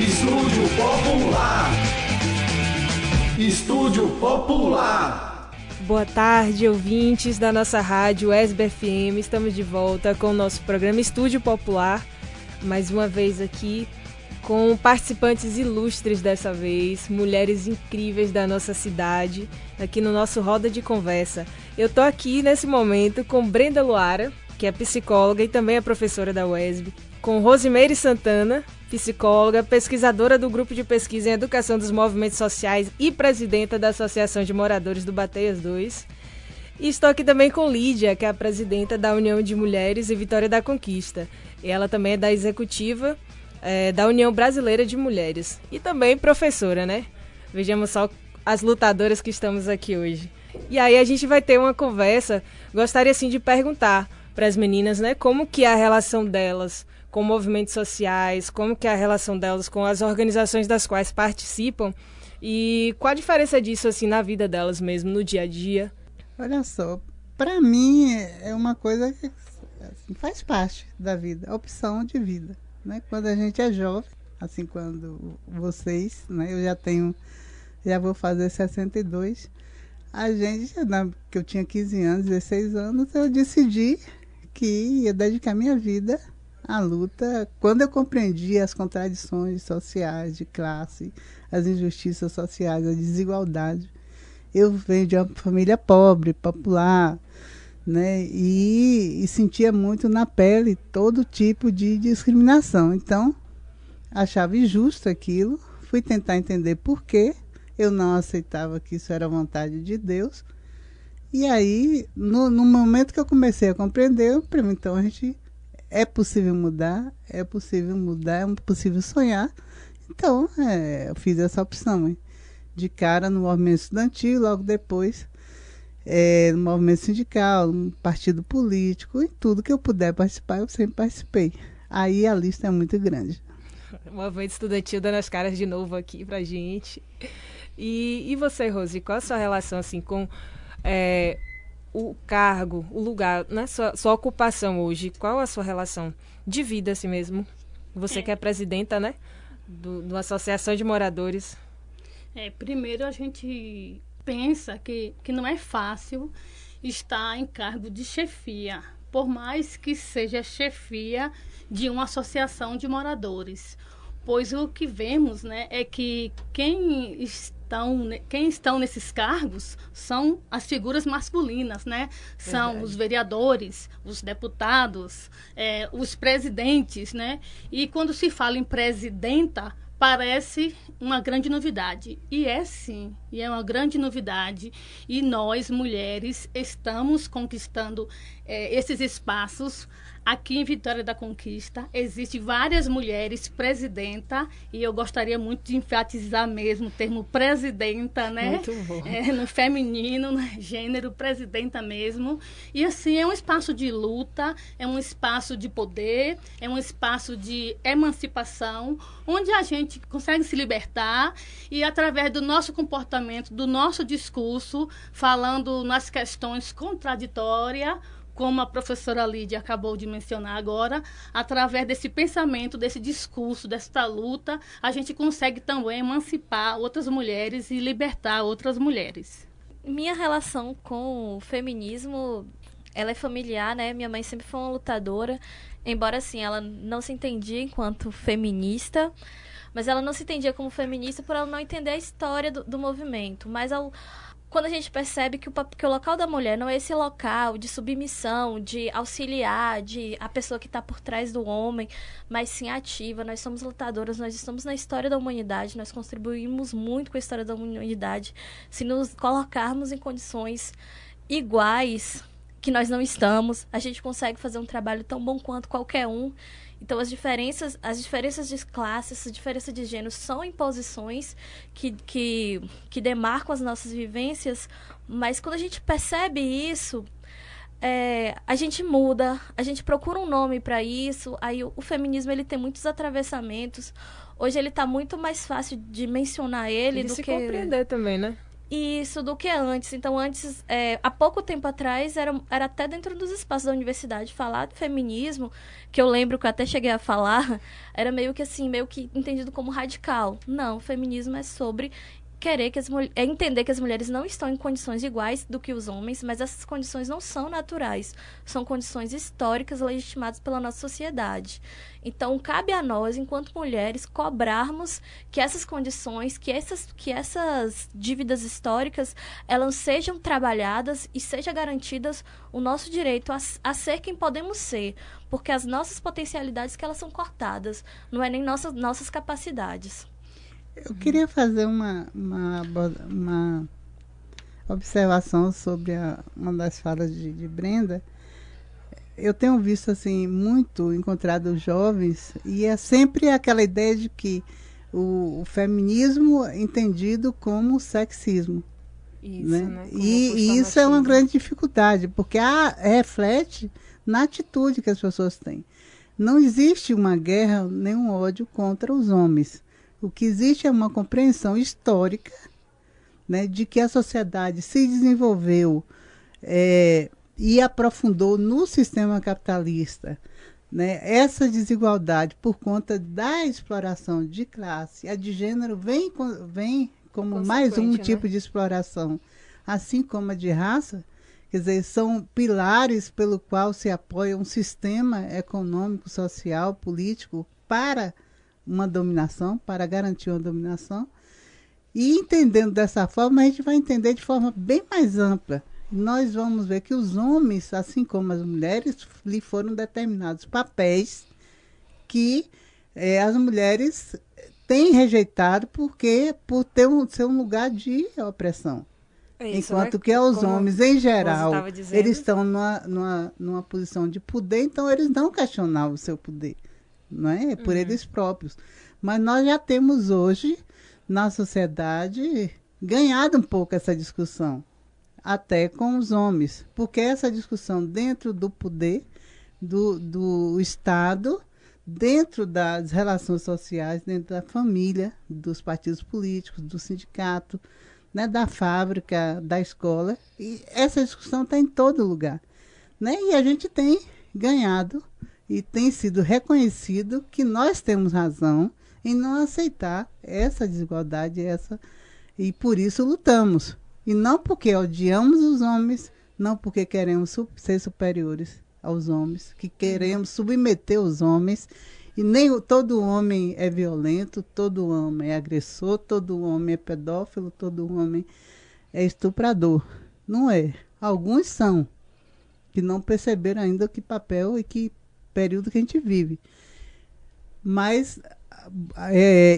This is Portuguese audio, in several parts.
Estúdio Popular. Estúdio Popular. Boa tarde, ouvintes da nossa rádio ESB FM. Estamos de volta com o nosso programa Estúdio Popular. Mais uma vez aqui com participantes ilustres dessa vez, mulheres incríveis da nossa cidade, aqui no nosso Roda de Conversa. Eu tô aqui nesse momento com Brenda Luara, que é psicóloga e também é professora da UESB, com Rosimeire Santana, psicóloga, pesquisadora do Grupo de Pesquisa em Educação dos Movimentos Sociais e presidenta da Associação de Moradores do Bateias 2. E estou aqui também com Lídia, que é a presidenta da União de Mulheres e Vitória da Conquista. E ela também é da executiva da União Brasileira de Mulheres. E também professora, né? Vejamos só as lutadoras que estamos aqui hoje. E aí a gente vai ter uma conversa. Gostaria, assim, de perguntar para as meninas, né? Como que é a relação delas com movimentos sociais, como que é a relação delas com as organizações das quais participam e qual a diferença disso, assim, na vida delas mesmo, no dia a dia. Olha só, para mim é uma coisa que assim, faz parte da vida, a opção de vida, né? Quando a gente é jovem, assim, quando vocês, né? Já vou fazer 62, a gente, que eu tinha 15 anos, 16 anos, eu decidi que ia dedicar minha vida à luta. Quando eu compreendi as contradições sociais de classe, as injustiças sociais, a desigualdade. Eu venho de uma família pobre, popular, né? E sentia muito na pele todo tipo de discriminação. Então, achava injusto aquilo. Fui tentar entender por quê. Eu não aceitava que isso era vontade de Deus. E aí, no momento que eu comecei a compreender, para mim, então, é possível mudar, é possível sonhar. Então, eu fiz essa opção, hein? De cara no movimento estudantil, logo depois no movimento sindical, no partido político, e tudo que eu puder participar, eu sempre participei. Aí a lista é muito grande. O movimento estudantil dando as caras de novo aqui pra gente. E você, Rosi, qual a sua relação, assim, com o cargo, o lugar, né, sua ocupação hoje? Qual a sua relação de vida, assim mesmo? Você que é presidenta, né, de uma associação de moradores. Primeiro a gente pensa que não é fácil estar em cargo de chefia, por mais que seja chefia de uma associação de moradores. Pois o que vemos, né, é que quem estão nesses cargos são as figuras masculinas, né? São Verdade. Os vereadores, os deputados, os presidentes, né? E quando se fala em presidenta, parece uma grande novidade. E é sim, e é uma grande novidade. E nós, mulheres, estamos conquistando esses espaços. Aqui em Vitória da Conquista, existem várias mulheres presidenta, e eu gostaria muito de enfatizar mesmo o termo presidenta, né? Muito bom. No feminino, no gênero, presidenta mesmo. E assim, é um espaço de luta, é um espaço de poder, é um espaço de emancipação, onde a gente consegue se libertar e, através do nosso comportamento, do nosso discurso, falando nas questões contraditórias, como a professora Lídia acabou de mencionar agora, através desse pensamento, desse discurso, dessa luta, a gente consegue também emancipar outras mulheres e libertar outras mulheres. Minha relação com o feminismo, ela é familiar, né? Minha mãe sempre foi uma lutadora, embora, assim, ela não se entendia enquanto feminista, mas ela não se entendia como feminista por ela não entender a história do movimento. Mas quando a gente percebe que o local da mulher não é esse local de submissão, de auxiliar, de a pessoa que está por trás do homem, mas sim ativa, nós somos lutadoras, nós estamos na história da humanidade, nós contribuímos muito com a história da humanidade. Se nos colocarmos em condições iguais, que nós não estamos, a gente consegue fazer um trabalho tão bom quanto qualquer um. Então, as diferenças de classe, as diferenças de gênero são imposições que demarcam as nossas vivências, mas quando a gente percebe isso, a gente muda, a gente procura um nome para isso. Aí o feminismo ele tem muitos atravessamentos. Hoje ele está muito mais fácil de mencionar ele de do se que... compreender também, né? isso do que antes. Então, antes, há pouco tempo atrás, era até dentro dos espaços da universidade, falar de feminismo, que eu lembro que eu até cheguei a falar, era meio que assim, meio que entendido como radical. Não, o feminismo é sobre querer que entender que as mulheres não estão em condições iguais do que os homens, mas essas condições não são naturais, são condições históricas legitimadas pela nossa sociedade. Então, cabe a nós, enquanto mulheres, cobrarmos que essas condições, que essas dívidas históricas, elas sejam trabalhadas e seja garantidas o nosso direito a ser quem podemos ser, porque as nossas potencialidades que elas são cortadas, não é nem nossas capacidades. Eu queria fazer uma observação sobre uma das falas de Brenda. Eu tenho visto assim muito encontrado jovens e é sempre aquela ideia de que o feminismo é entendido como sexismo. Isso, né? E isso é uma grande dificuldade, porque reflete na atitude que as pessoas têm. Não existe uma guerra nem um ódio contra os homens. O que existe é uma compreensão histórica, né, de que a sociedade se desenvolveu e aprofundou no sistema capitalista, né, essa desigualdade por conta da exploração de classe. A de gênero vem como mais um tipo de exploração, assim como a de raça. Quer dizer, são pilares pelo qual se apoia um sistema econômico, social, político para uma dominação, para garantir uma dominação. E entendendo dessa forma, a gente vai entender de forma bem mais ampla. Nós vamos ver que os homens, assim como as mulheres, lhe foram determinados papéis que as mulheres têm rejeitado por ser um lugar de opressão. Enquanto que os homens, em geral, eles estão numa posição de poder, então eles não questionavam o seu poder. Não é? Por eles próprios. Mas nós já temos hoje, na sociedade, ganhado um pouco essa discussão, até com os homens, porque essa discussão dentro do poder, do Estado, dentro das relações sociais, dentro da família, dos partidos políticos, do sindicato, né, da fábrica, da escola, e essa discussão está em todo lugar. Né? E a gente tem ganhado e tem sido reconhecido que nós temos razão em não aceitar essa desigualdade, e por isso lutamos. E não porque odiamos os homens, não porque queremos ser superiores aos homens, que queremos submeter os homens, e nem todo homem é violento, todo homem é agressor, todo homem é pedófilo, todo homem é estuprador. Não é. Alguns são, que não perceberam ainda que papel e que período que a gente vive. Mas,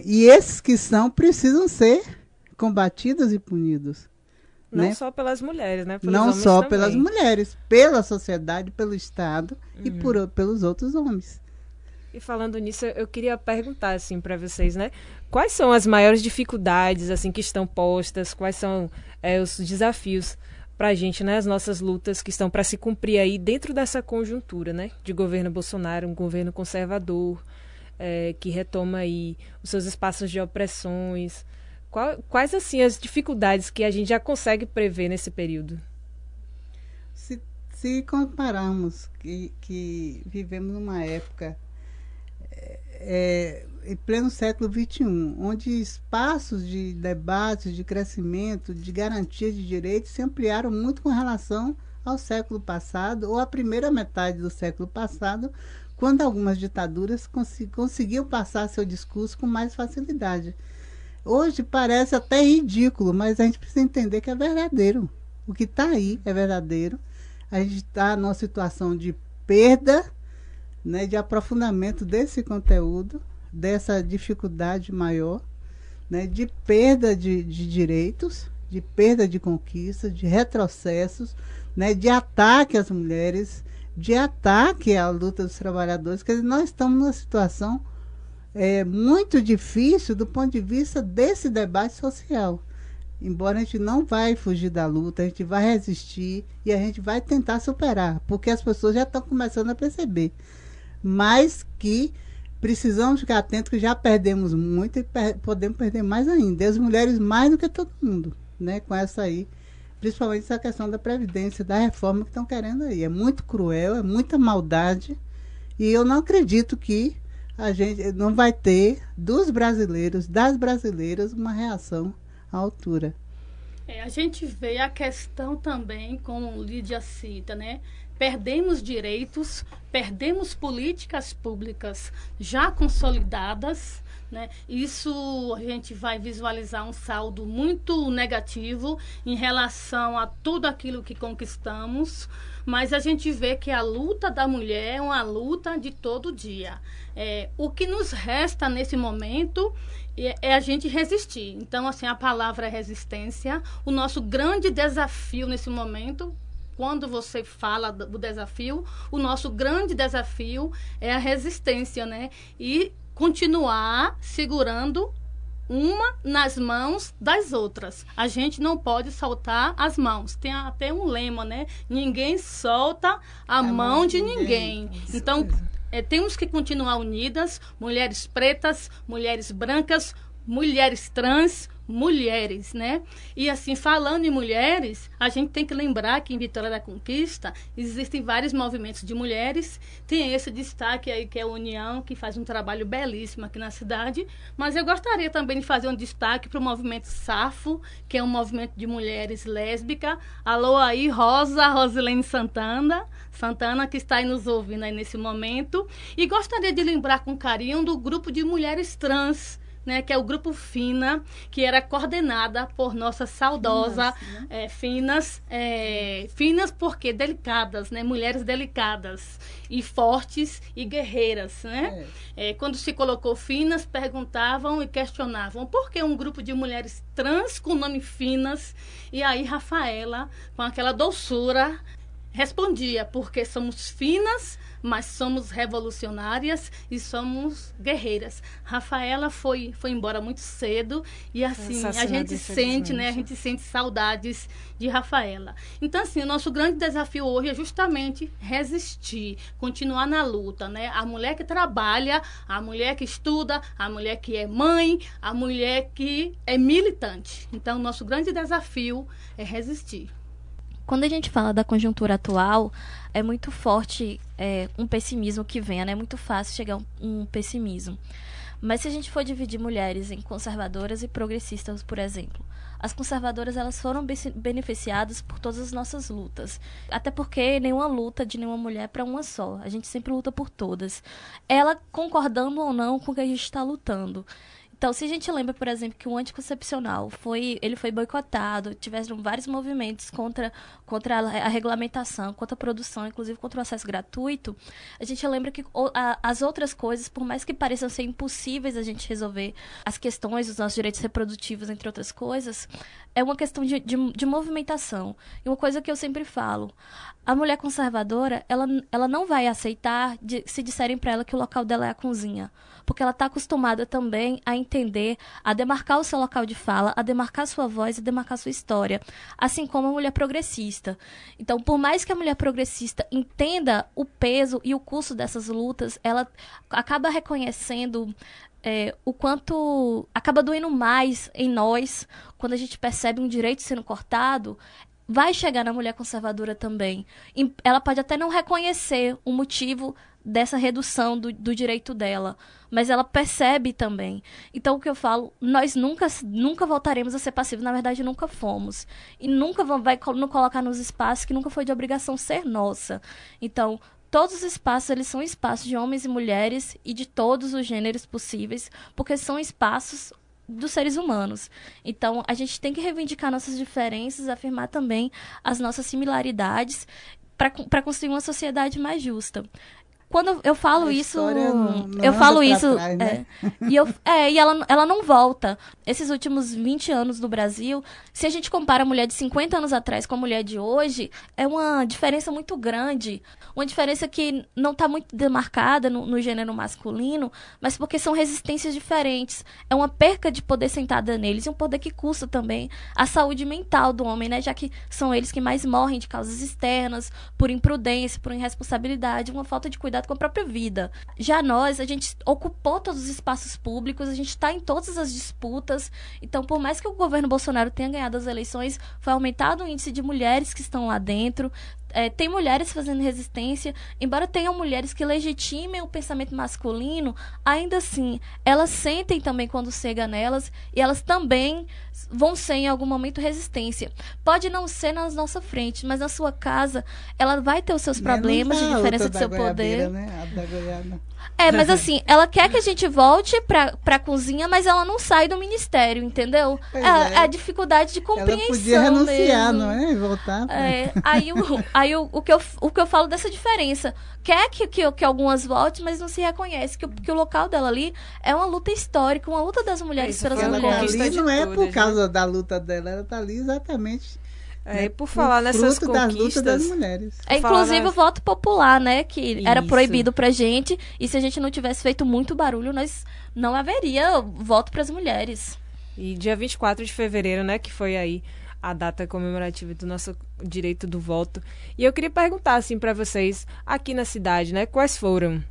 e esses que são, precisam ser combatidos e punidos. Não só pelas mulheres, né? Pelos não homens só também. Pelas mulheres, pela sociedade, pelo Estado e pelos outros homens. E falando nisso, eu queria perguntar assim para vocês, né? Quais são as maiores dificuldades assim que estão postas? Quais são os desafios para a gente, né? As nossas lutas que estão para se cumprir aí dentro dessa conjuntura, né? De governo Bolsonaro, um governo conservador, que retoma aí os seus espaços de opressões. Quais assim as dificuldades que a gente já consegue prever nesse período? Se compararmos que vivemos numa época em pleno século XXI, onde espaços de debate, de crescimento, de garantia de direitos se ampliaram muito com relação ao século passado, ou à primeira metade do século passado, quando algumas ditaduras conseguiam passar seu discurso com mais facilidade. Hoje parece até ridículo, mas a gente precisa entender que é verdadeiro. O que está aí é verdadeiro. A gente está numa situação de perda, né, de aprofundamento desse conteúdo, dessa dificuldade maior, né, de perda de direitos, de perda de conquistas, de retrocessos, né, de ataque às mulheres, de ataque à luta dos trabalhadores. Quer dizer, nós estamos numa situação muito difícil do ponto de vista desse debate social. Embora a gente não vai fugir da luta, a gente vai resistir e a gente vai tentar superar, porque as pessoas já estão começando a perceber. Mas que precisamos ficar atentos, que já perdemos muito e podemos perder mais ainda. E as mulheres mais do que todo mundo. né, com essa aí. Principalmente essa questão da Previdência, da reforma que estão querendo aí. É muito cruel, é muita maldade. E eu não acredito que a gente não vai ter dos brasileiros, das brasileiras, uma reação à altura. A gente vê a questão também, como Lídia cita, né? Perdemos direitos, perdemos políticas públicas já consolidadas, né? Isso a gente vai visualizar um saldo muito negativo em relação a tudo aquilo que conquistamos, mas a gente vê que a luta da mulher é uma luta de todo dia. O que nos resta nesse momento é a gente resistir. Então, assim, a palavra é resistência. O nosso grande desafio nesse momento, quando você fala do desafio, o nosso grande desafio é a resistência, né? E continuar segurando uma nas mãos das outras. A gente não pode soltar as mãos. Tem até um lema, né? Ninguém solta a mão de ninguém. Então, temos que continuar unidas, mulheres pretas, mulheres brancas, mulheres trans, mulheres, né? E assim, falando em mulheres, a gente tem que lembrar que em Vitória da Conquista existem vários movimentos de mulheres. Tem esse destaque aí que é a União, que faz um trabalho belíssimo aqui na cidade, mas eu gostaria também de fazer um destaque para o movimento Safo, que é um movimento de mulheres lésbicas. Alô aí, Rosilene Santana, que está aí nos ouvindo aí nesse momento. E gostaria de lembrar com carinho do grupo de mulheres trans, né, que é o Grupo Fina, que era coordenada por nossa saudosa Finas porque delicadas, né, mulheres delicadas e fortes e guerreiras, né? Quando se colocou Finas, perguntavam e questionavam por que um grupo de mulheres trans com o nome Finas, e aí Rafaela, com aquela doçura, respondia: porque somos finas, mas somos revolucionárias e somos guerreiras. Rafaela foi embora muito cedo e assim a gente sente, né? A gente sente saudades de Rafaela. Então assim, o nosso grande desafio hoje é justamente resistir, continuar na luta, né? A mulher que trabalha, a mulher que estuda, a mulher que é mãe, a mulher que é militante. Então o nosso grande desafio é resistir. Quando a gente fala da conjuntura atual, é muito forte um pessimismo que vem, né? É muito fácil chegar a um pessimismo. Mas se a gente for dividir mulheres em conservadoras e progressistas, por exemplo, as conservadoras, elas foram beneficiadas por todas as nossas lutas. Até porque nenhuma luta de nenhuma mulher é para uma só. A gente sempre luta por todas. Ela concordando ou não com o que a gente está lutando. Então, se a gente lembra, por exemplo, que o anticoncepcional foi boicotado, tiveram vários movimentos contra a regulamentação, contra a produção, inclusive contra o acesso gratuito, a gente lembra que as outras coisas, por mais que pareçam ser impossíveis a gente resolver as questões dos nossos direitos reprodutivos, entre outras coisas, é uma questão de movimentação. E uma coisa que eu sempre falo, a mulher conservadora, ela não vai aceitar se disserem para ela que o local dela é a cozinha, porque ela está acostumada também a entender, a demarcar o seu local de fala, a demarcar sua voz, a demarcar sua história, assim como a mulher progressista. Então, por mais que a mulher progressista entenda o peso e o custo dessas lutas, ela acaba reconhecendo o quanto acaba doendo mais em nós quando a gente percebe um direito sendo cortado. Vai chegar na mulher conservadora também. Ela pode até não reconhecer o motivo dessa redução do direito dela, mas ela percebe também. Então, o que eu falo, nós nunca voltaremos a ser passivos, na verdade, nunca fomos. E nunca vai nos colocar nos espaços que nunca foi de obrigação ser nossa. Então, todos os espaços, eles são espaços de homens e mulheres e de todos os gêneros possíveis, porque são espaços dos seres humanos. Então, a gente tem que reivindicar nossas diferenças, afirmar também as nossas similaridades para construir uma sociedade mais justa. Quando eu falo isso, eu falo isso, trás, né? E ela não volta. Esses últimos 20 anos no Brasil, se a gente compara a mulher de 50 anos atrás com a mulher de hoje, é uma diferença muito grande. Uma diferença que não está muito demarcada no gênero masculino, mas porque são resistências diferentes. É uma perca de poder sentada neles e um poder que custa também a saúde mental do homem, né? Já que são eles que mais morrem de causas externas, por imprudência, por irresponsabilidade, uma falta de cuidado cuidado com a própria vida. Já nós, a gente ocupou todos os espaços públicos, a gente está em todas as disputas. Então, por mais que o governo Bolsonaro tenha ganhado as eleições, foi aumentado o índice de mulheres que estão lá dentro. Tem mulheres fazendo resistência, embora tenham mulheres que legitimem o pensamento masculino, ainda assim, elas sentem também quando chega nelas, e elas também vão ser em algum momento resistência. Pode não ser na nossa frente, mas na sua casa, ela vai ter os seus problemas de diferença do seu poder. Né? A da goiaba. Mas assim, ela quer que a gente volte pra cozinha, mas ela não sai do ministério, entendeu? A dificuldade de compreensão. Ela podia renunciar, mesmo. Não é? E voltar. Aí o que eu falo dessa diferença, quer que algumas voltem, mas não se reconhece que o local dela ali é uma luta histórica, uma luta das mulheres pelas mulheres. Ali não é por causa da luta dela, ela está ali exatamente. Por falar nessas conquistas das lutas das mulheres. Inclusive o voto popular, né? Que era proibido pra gente. E se a gente não tivesse feito muito barulho, nós não haveria voto pras mulheres. E dia 24 de fevereiro, né? Que foi aí a data comemorativa do nosso direito do voto. E eu queria perguntar, assim, pra vocês, aqui na cidade, né? Quais foram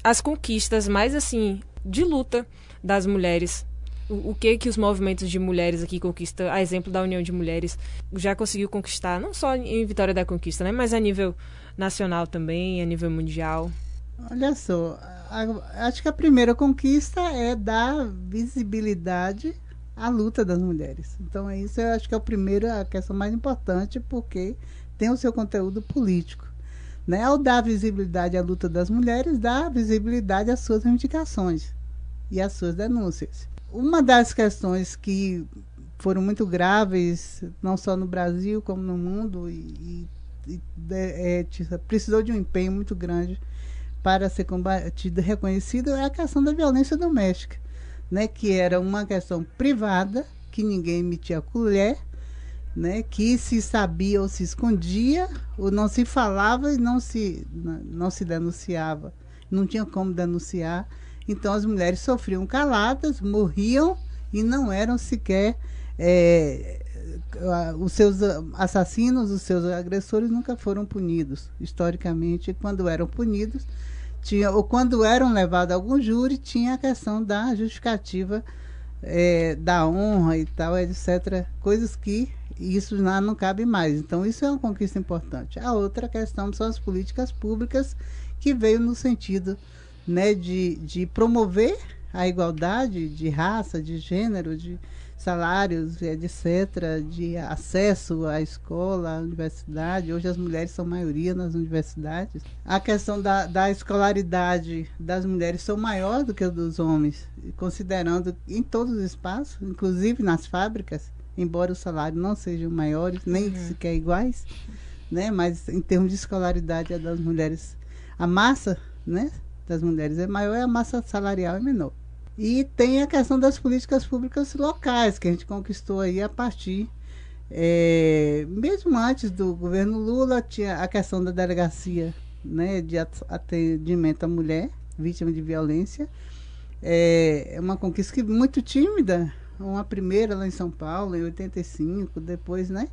as conquistas mais, assim, de luta das mulheres? O que os movimentos de mulheres aqui conquistam, a exemplo da União de Mulheres, já conseguiu conquistar, não só em Vitória da Conquista, né, mas a nível nacional também, a nível mundial? Olha só, acho que a primeira conquista é dar visibilidade à luta das mulheres. Então, isso eu acho que é a questão mais importante, porque tem o seu conteúdo político. Né? Ao dar visibilidade à luta das mulheres, dá visibilidade às suas reivindicações e às suas denúncias. Uma das questões que foram muito graves, não só no Brasil como no mundo, precisou de um empenho muito grande para ser combatido e reconhecido, é a questão da violência doméstica, né? Que era uma questão privada, que ninguém metia colher, né? Que se sabia ou se escondia, ou não se falava e não se denunciava. Não tinha como denunciar. Então, as mulheres sofriam caladas, morriam e não eram sequer... os seus assassinos, os seus agressores nunca foram punidos. Historicamente, quando eram punidos, ou quando eram levados a algum júri, tinha a questão da justificativa da honra e tal, etc. Coisas que isso não cabe mais. Então, isso é uma conquista importante. A outra questão são as políticas públicas, que veio no sentido... Né, de promover a igualdade de raça, de gênero, de salários, etc., de acesso à escola, à universidade. Hoje as mulheres são maioria nas universidades. A questão da escolaridade das mulheres são maior do que a dos homens, considerando em todos os espaços, inclusive nas fábricas, embora os salários não sejam maiores, nem sequer iguais, né, mas em termos de escolaridade, a das mulheres, a massa, né, das mulheres é maior e a massa salarial é menor. E tem a questão das políticas públicas locais, que a gente conquistou aí a partir, mesmo antes do governo Lula, tinha a questão da delegacia, né, de atendimento à mulher, vítima de violência. É uma conquista muito tímida, uma primeira lá em São Paulo, em 85, depois, né,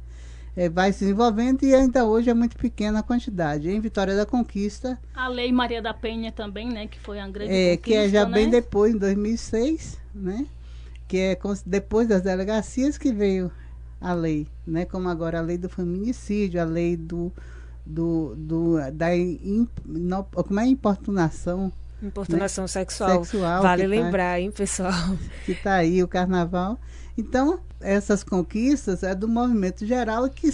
vai se desenvolvendo e ainda hoje é muito pequena a quantidade. Em Vitória da Conquista... A Lei Maria da Penha também, né? Que foi uma grande conquista, que é já bem depois, em 2006, né? Que é depois das delegacias que veio a lei, né? Como agora a lei do feminicídio, a lei como é importunação? Importunação, né? Sexual. Vale lembrar, hein, pessoal? Que está aí, o carnaval. Então, essas conquistas é do movimento geral que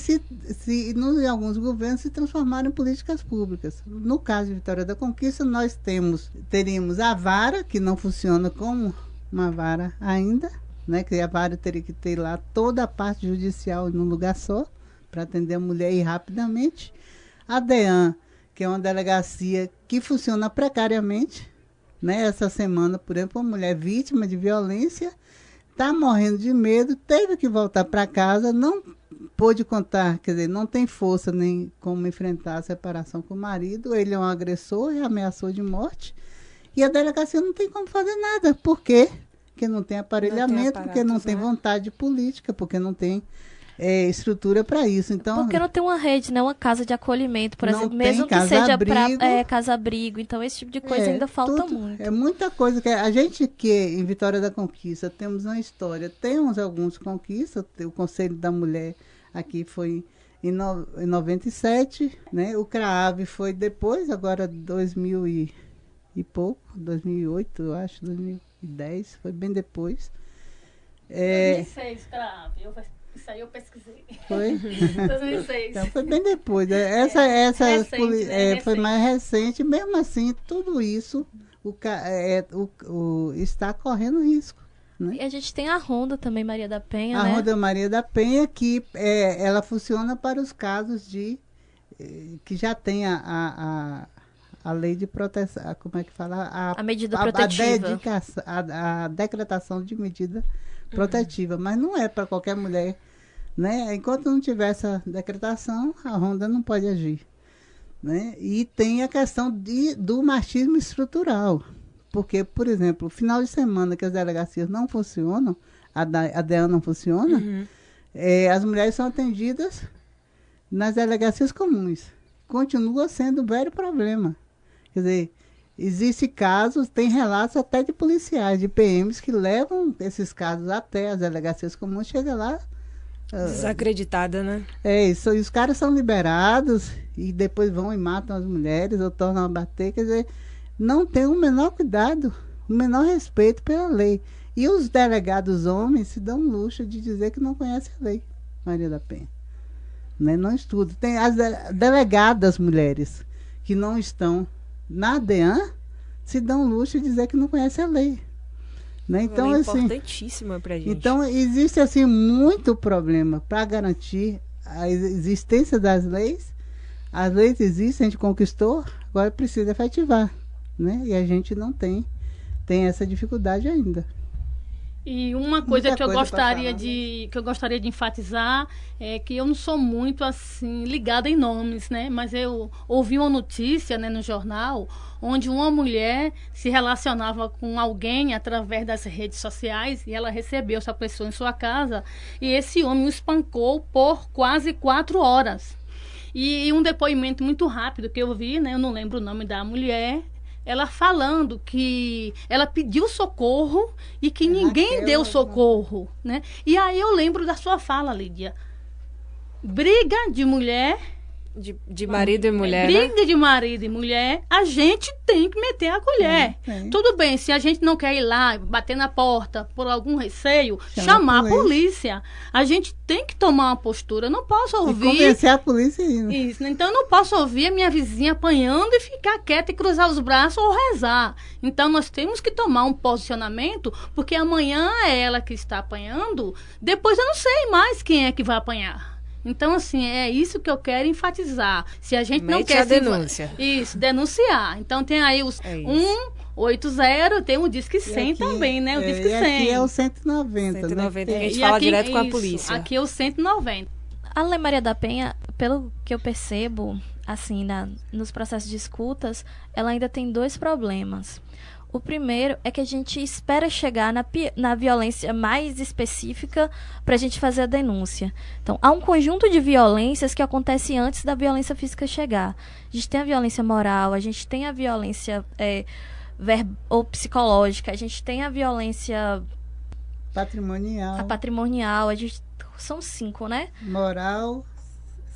em alguns governos se transformaram em políticas públicas. No caso de Vitória da Conquista, nós teríamos a vara, que não funciona como uma vara ainda, né? Que a vara teria que ter lá toda a parte judicial num lugar só, para atender a mulher e rapidamente. A DEAN, que é uma delegacia que funciona precariamente, né? Essa semana, por exemplo, uma mulher vítima de violência está morrendo de medo, teve que voltar para casa, não pôde contar, quer dizer, não tem força nem como enfrentar a separação com o marido, ele é um agressor e ameaçou de morte, e a delegacia não tem como fazer nada. Por quê? Porque não tem aparelhamento, porque não tem vontade política, porque não tem estrutura para isso. Então, porque não tem uma rede, né? Uma casa de acolhimento, por não exemplo, tem mesmo que seja casa-abrigo. casa-abrigo. Então, esse tipo de coisa ainda falta muito. É muita coisa. Que a gente que em Vitória da Conquista temos uma história, temos algumas conquistas. O Conselho da Mulher aqui foi em 97, né? O CRAAV foi depois, agora 2000 e pouco, 2008, eu acho, 2010, foi bem depois. 2006, CRAAV. Isso aí eu pesquisei. Foi? 2006. Então, foi bem depois. Essa recente, né? foi mais recente. Mesmo assim, tudo isso está correndo risco. Né? E a gente tem a Ronda também, Maria da Penha, A né? Ronda Maria da Penha, que ela funciona para os casos que já tem a lei de proteção, como é que fala? A medida protetiva. A decretação de medida protetiva, mas não é para qualquer mulher, né? Enquanto não tiver essa decretação, a Ronda não pode agir, né? E tem a questão do machismo estrutural, porque, por exemplo, final de semana que as delegacias não funcionam, a DEAN não funciona, as mulheres são atendidas nas delegacias comuns. Continua sendo um velho problema. Quer dizer, existem casos, tem relatos até de policiais, de PMs que levam esses casos até as delegacias comuns, chega lá... Desacreditada, né? Isso, e os caras são liberados e depois vão e matam as mulheres ou tornam a bater, quer dizer, não tem o menor cuidado, o menor respeito pela lei. E os delegados homens se dão luxo de dizer que não conhecem a lei, Maria da Penha. Né? Não estudam. Tem as delegadas mulheres que não estão na DEAN, se dão luxo de dizer que não conhecem a lei. Né? Então, é assim, importantíssima pra gente. então, existe assim muito problema para garantir a existência das leis. As leis existem, a gente conquistou, agora precisa efetivar. Né? E a gente não tem essa dificuldade ainda. E uma coisa Muita que eu coisa pra gostaria de enfatizar é que eu não sou muito assim ligada em nomes, né? Mas eu ouvi uma notícia, né, no jornal, onde uma mulher se relacionava com alguém através das redes sociais e ela recebeu essa pessoa em sua casa e esse homem o espancou por quase 4 horas. E um depoimento muito rápido que eu vi, né? Eu não lembro o nome da mulher. Ela falando que ela pediu socorro e que ninguém deu socorro, né? E aí eu lembro da sua fala, Lídia. Briga de mulher... De marido e mulher, briga né? de marido e mulher, a gente tem que meter a colher. Tudo bem, se a gente não quer ir lá, bater na porta por algum receio, chamar a polícia. A gente tem que tomar uma postura. Eu não posso ouvir... E convencer a polícia aí, né? Isso, então eu não posso ouvir a minha vizinha apanhando e ficar quieta e cruzar os braços ou rezar. Então nós temos que tomar um posicionamento, porque amanhã é ela que está apanhando, depois eu não sei mais quem é que vai apanhar. Então, assim, é isso que eu quero enfatizar. Se a gente não quer... denúncia. Isso, denunciar. Então, tem aí os 180, tem o Disque 100 também, né? O Disque 100. Aqui é o 190, 190, né? que a gente fala aqui, direto com a isso, polícia. Aqui é o 190. A Lei Maria da Penha, pelo que eu percebo, assim, nos processos de escutas, ela ainda tem 2 problemas. O primeiro é que a gente espera chegar na violência mais específica para a gente fazer a denúncia. Então, há um conjunto de violências que acontece antes da violência física chegar. A gente tem a violência moral, a gente tem a violência ou psicológica, a gente tem a violência patrimonial, são 5, né? Moral,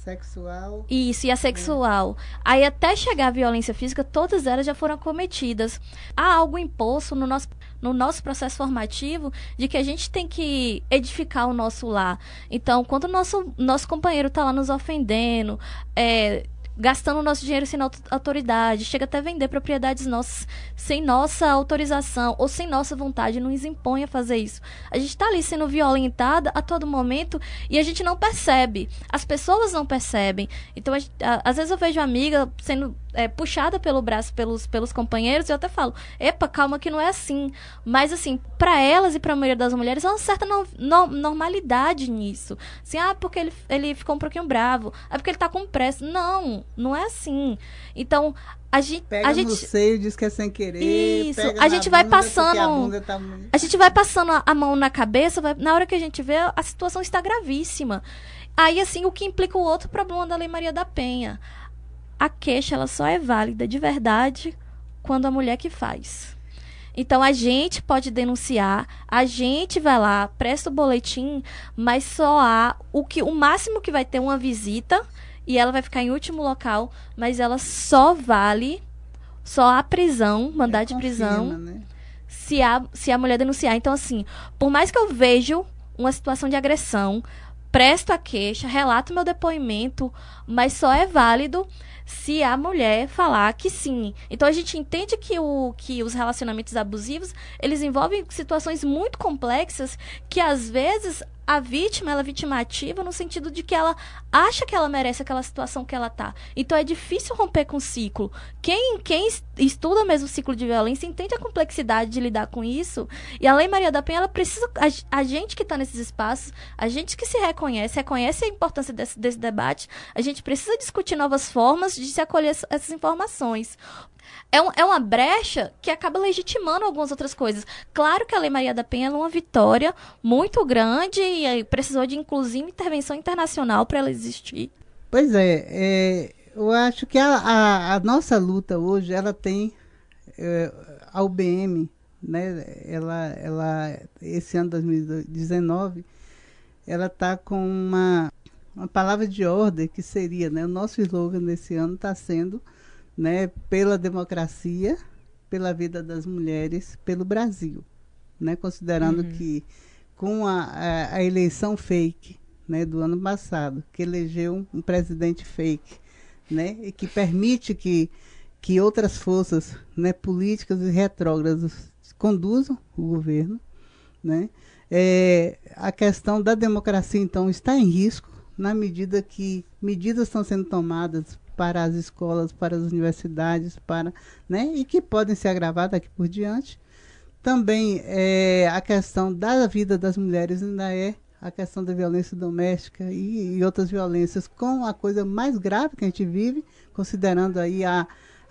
sexual. Isso, e a sexual. Aí até chegar a violência física, todas elas já foram cometidas. Há algo imposto no nosso processo formativo de que a gente tem que edificar o nosso lar. Então, quando o nosso companheiro está lá nos ofendendo, gastando o nosso dinheiro sem autoridade, chega até vender propriedades nossas sem nossa autorização ou sem nossa vontade, nos impõe a fazer isso. A gente está ali sendo violentada a todo momento e a gente não percebe. As pessoas não percebem. Então, às vezes eu vejo amiga sendo puxada pelo braço pelos companheiros, eu até falo, epa, calma que não é assim. Mas, assim, para elas e para a maioria das mulheres, há uma certa normalidade nisso. Assim, porque ele ficou um pouquinho bravo, porque ele tá com pressa. Não é assim. Então, a gente no seio, diz que é sem querer. Isso, pega a gente vai passando. A gente vai passando a mão na cabeça, na hora que a gente vê, a situação está gravíssima. Aí, assim, o que implica o outro problema da Lei Maria da Penha. A queixa, ela só é válida de verdade quando a mulher que faz. Então, a gente pode denunciar, a gente vai lá, presta o boletim, mas só há o máximo que vai ter uma visita e ela vai ficar em último local, mas ela só há prisão, mandado de prisão, né? se a mulher denunciar. Então, assim, por mais que eu vejo uma situação de agressão, presto a queixa, relato meu depoimento, mas só é válido se a mulher falar que sim. Então, a gente entende que os relacionamentos abusivos, eles envolvem situações muito complexas que, às vezes, a vítima, ela é vitimativa no sentido de que ela acha que ela merece aquela situação que ela tá. Então, é difícil romper com o ciclo. Quem estuda mesmo o ciclo de violência entende a complexidade de lidar com isso. E a Lei Maria da Penha, ela precisa... A gente que está nesses espaços, a gente que se reconhece a importância desse debate, a gente precisa discutir novas formas de se acolher essas informações. É uma brecha que acaba legitimando algumas outras coisas. Claro que a Lei Maria da Penha é uma vitória muito grande e precisou de, inclusive, intervenção internacional para ela existir. Pois eu acho que a nossa luta hoje, ela tem a UBM, né? Ela esse ano 2019, ela está com uma palavra de ordem que seria, né? O nosso slogan desse ano está sendo, né, pela democracia, pela vida das mulheres, pelo Brasil, né, considerando que com a eleição fake, né, do ano passado, que elegeu um presidente fake, né, e que permite que outras forças, né, políticas e retrógradas conduzam o governo, né, a questão da democracia, então, está em risco na medida que medidas estão sendo tomadas para as escolas, para as universidades, né, e que podem se agravar daqui por diante. Também a questão da vida das mulheres ainda é a questão da violência doméstica e outras violências, com a coisa mais grave que a gente vive, considerando aí a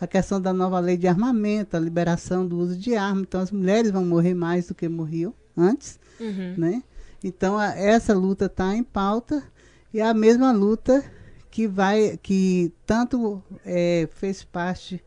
questão da nova lei de armamento, a liberação do uso de armas. Então, as mulheres vão morrer mais do que morriam antes, né? Então, essa luta está em pauta, e a mesma luta que tanto fez parte,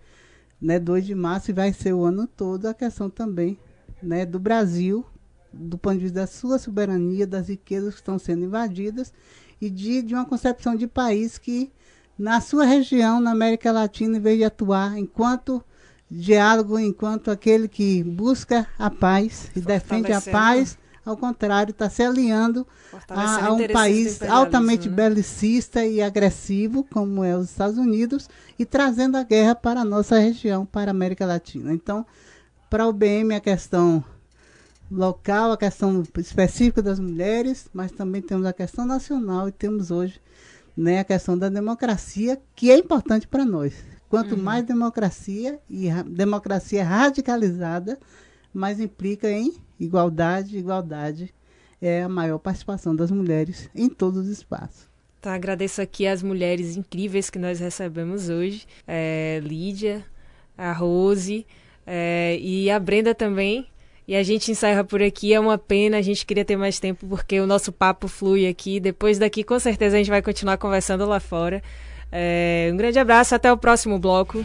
né, 2 de março, e vai ser o ano todo, a questão também, né, do Brasil, do ponto de vista da sua soberania, das riquezas que estão sendo invadidas, e de uma concepção de país que, na sua região, na América Latina, em vez de atuar enquanto diálogo, enquanto aquele que busca a paz e defende a paz, ao contrário, está se alinhando a um país altamente belicista e agressivo, como é os Estados Unidos, e trazendo a guerra para a nossa região, para a América Latina. Então, para o UBM, a questão local, a questão específica das mulheres, mas também temos a questão nacional e temos hoje, né, a questão da democracia, que é importante para nós. Quanto mais democracia, e democracia radicalizada, mais implica em igualdade é a maior participação das mulheres em todos os espaços. Tá, agradeço aqui as mulheres incríveis que nós recebemos hoje, Lídia, a Rose e a Brenda também. E a gente encerra por aqui, é uma pena, a gente queria ter mais tempo porque o nosso papo flui aqui. Depois daqui, com certeza, a gente vai continuar conversando lá fora. Um grande abraço, até o próximo bloco.